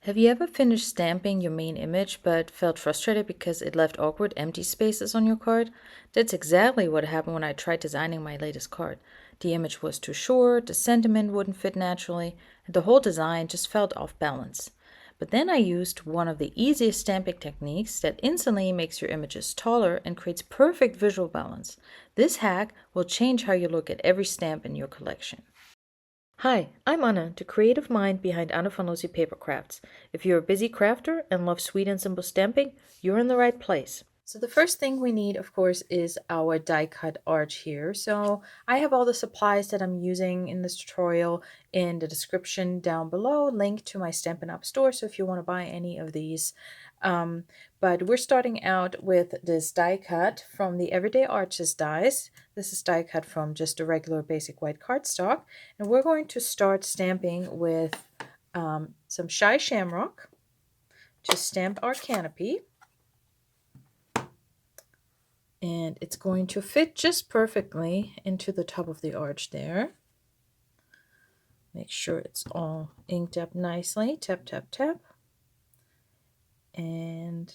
Have you ever finished stamping your main image but felt frustrated because it left awkward empty spaces on your card? That's exactly what happened when I tried designing my latest card. The image was too short, the sentiment wouldn't fit naturally, and the whole design just felt off balance. But then I used one of the easiest stamping techniques that instantly makes your images taller and creates perfect visual balance. This hack will change how you look at every stamp in your collection. Hi, I'm Anna, the creative mind behind Anna van Lucy Paper Crafts. If you're a busy crafter and love sweet and simple stamping, you're in the right place. So the first thing we need, of course, is our die cut arch here. So I have all the supplies that I'm using in this tutorial in the description down below, link to my Stampin' Up store. So if you want to buy any of these, but we're starting out with this die cut from the Everyday Arches dies. This is die cut from just a regular basic white cardstock. And we're going to start stamping with some Shy Shamrock to stamp our canopy. And it's going to fit just perfectly into the top of the arch there. Make sure it's all inked up nicely. Tap, tap, tap. And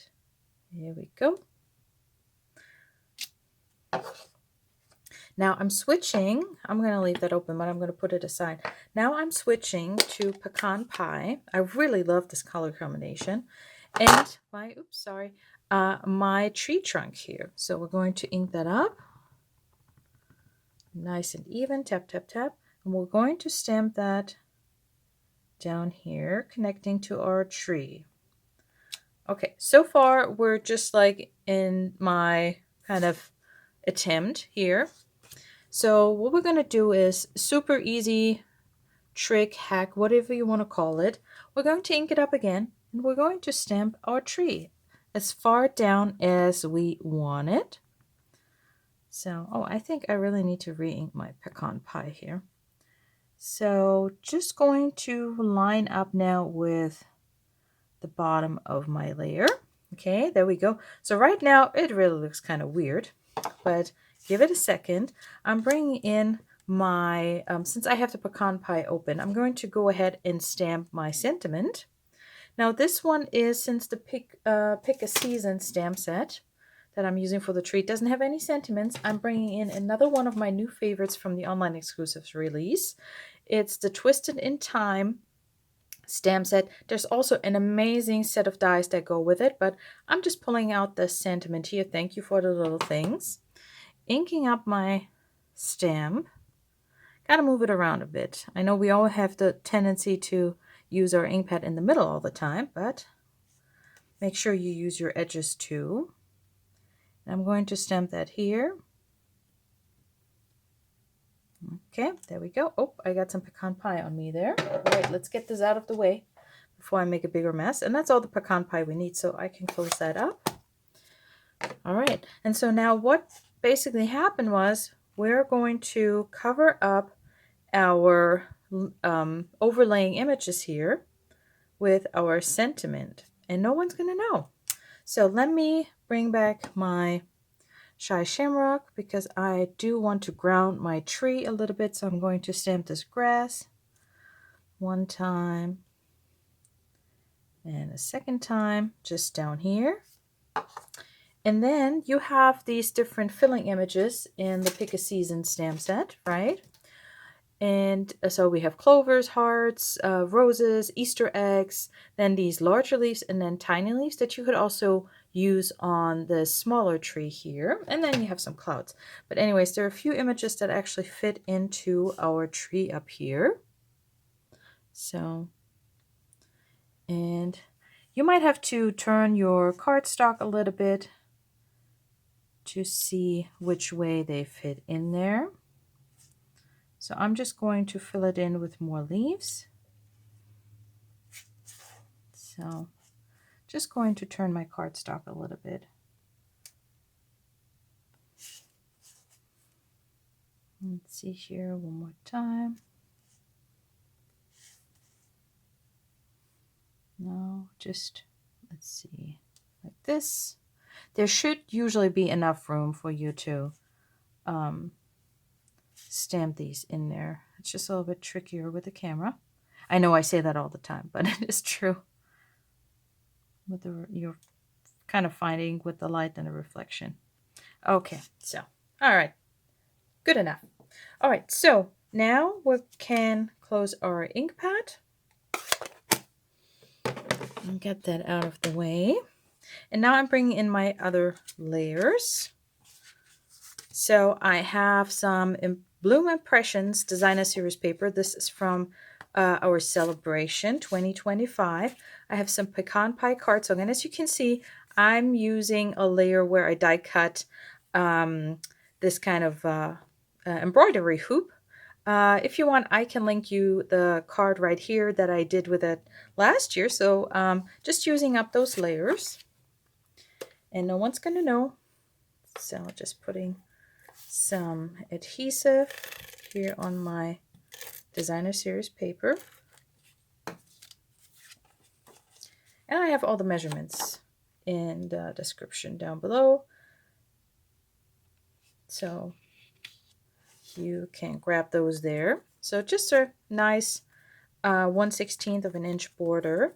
here we go. Now I'm switching, I'm going to leave that open, but I'm going to put it aside. Now I'm switching to Pecan Pie. I really love this color combination. And my tree trunk here. So we're going to ink that up. Nice and even, tap, tap, tap. And we're going to stamp that down here, connecting to our tree. Okay, so far we're just like in my kind of attempt here. So what we're going to do is super easy trick, hack, whatever you want to call it. We're going to ink it up again, and we're going to stamp our tree as far down as we want it. So, I think I really need to re-ink my pecan pie here. So just going to line up now with the bottom of my layer. Okay, there we go. So right now it really looks kind of weird, but give it a second. I'm bringing in my, since I have the pecan pie open, I'm going to go ahead and stamp my sentiment. Now this one is, since the Pick a Season stamp set that I'm using for the tree doesn't have any sentiments, I'm bringing in another one of my new favorites from the online exclusives release. It's the Twisted in Time stamp set. There's also an amazing set of dies that go with it, but I'm just pulling out the sentiment here. Thank you for the little things. Inking up my stamp. Gotta move it around a bit. I know we all have the tendency to use our ink pad in the middle all the time, but make sure you use your edges too. And I'm going to stamp that here. Okay, there we go. Oh, I got some pecan pie on me there. All right, let's get this out of the way before I make a bigger mess. And that's all the pecan pie we need, so I can close that up. All right, and so now what basically happened was we're going to cover up our overlaying images here with our sentiment, and no one's going to know. So let me bring back my Shy Shamrock because I do want to ground my tree a little bit. So I'm going to stamp this grass one time and a second time just down here. And then you have these different filling images in the Pick a Season stamp set, right? And so we have clovers, hearts, roses, Easter eggs, then these larger leaves, and then tiny leaves that you could also use on the smaller tree here. And then you have some clouds. But anyways, there are a few images that actually fit into our tree up here. So, and you might have to turn your cardstock a little bit to see which way they fit in there. So I'm just going to fill it in with more leaves. So just going to turn my cardstock a little bit. Let's see here one more time. No, just, let's see, like this. There should usually be enough room for you to stamp these in there. It's just a little bit trickier with the camera. I know I say that all the time, but it is true. with you're kind of finding with the light and the reflection. Okay, so, all right, good enough. All right, so now we can close our ink pad and get that out of the way. And now I'm bringing in my other layers. So I have some Bloom Impressions Designer Series paper. This is from our celebration 2025. I have some Pecan Pie Cardstock, and as you can see, I'm using a layer where I die cut this kind of embroidery hoop. If you want, I can link you the card right here that I did with it last year. So just using up those layers, and no one's going to know. So just putting some adhesive here on my Designer Series paper. And I have all the measurements in the description down below. So you can grab those there. So just a nice 1/16 of an inch border.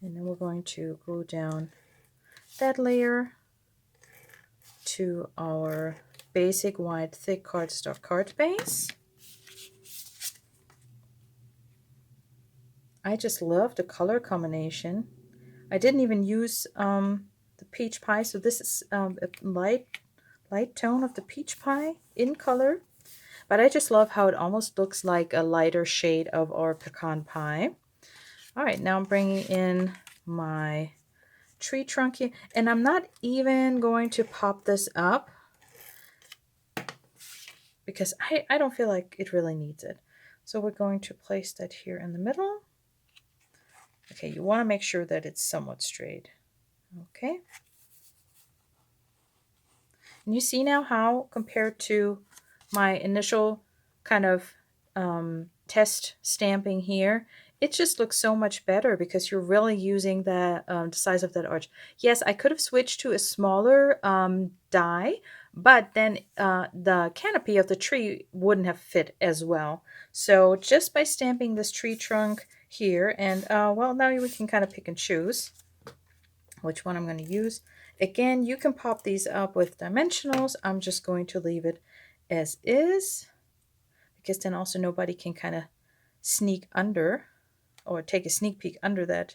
And then we're going to glue down that layer to our basic white thick cardstock card base. I just love the color combination. I didn't even use the peach pie, so this is a light tone of the peach pie in color. But I just love how it almost looks like a lighter shade of our pecan pie. All right, now I'm bringing in my tree trunk here, and I'm not even going to pop this up because I don't feel like it really needs it. So we're going to place that here in the middle. Okay, you want to make sure that it's somewhat straight. Okay. And you see now how, compared to my initial kind of test stamping here, it just looks so much better because you're really using the size of that arch. Yes, I could have switched to a smaller die, but then the canopy of the tree wouldn't have fit as well. So just by stamping this tree trunk here, and well, now we can kind of pick and choose which one I'm going to use. Again, you can pop these up with dimensionals. I'm just going to leave it as is, because then also nobody can kind of sneak under or take a sneak peek under that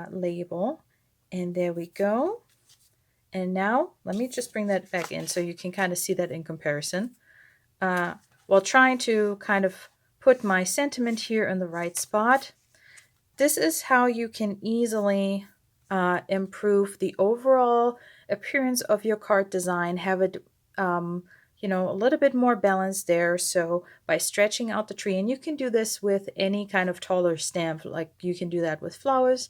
label. And there we go. And now let me just bring that back in so you can kind of see that in comparison. While trying to kind of put my sentiment here in the right spot, this is how you can easily improve the overall appearance of your card design, have it you know, a little bit more balanced there. So by stretching out the tree, and you can do this with any kind of taller stamp, like you can do that with flowers.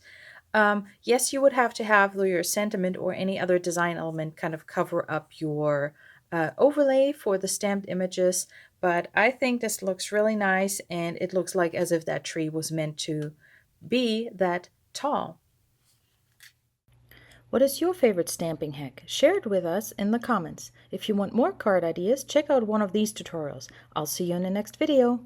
Yes, you would have to have your sentiment or any other design element kind of cover up your overlay for the stamped images, but I think this looks really nice, and it looks like as if that tree was meant to be that tall. What is your favorite stamping hack? Share it with us in the comments. If you want more card ideas, check out one of these tutorials. I'll see you in the next video.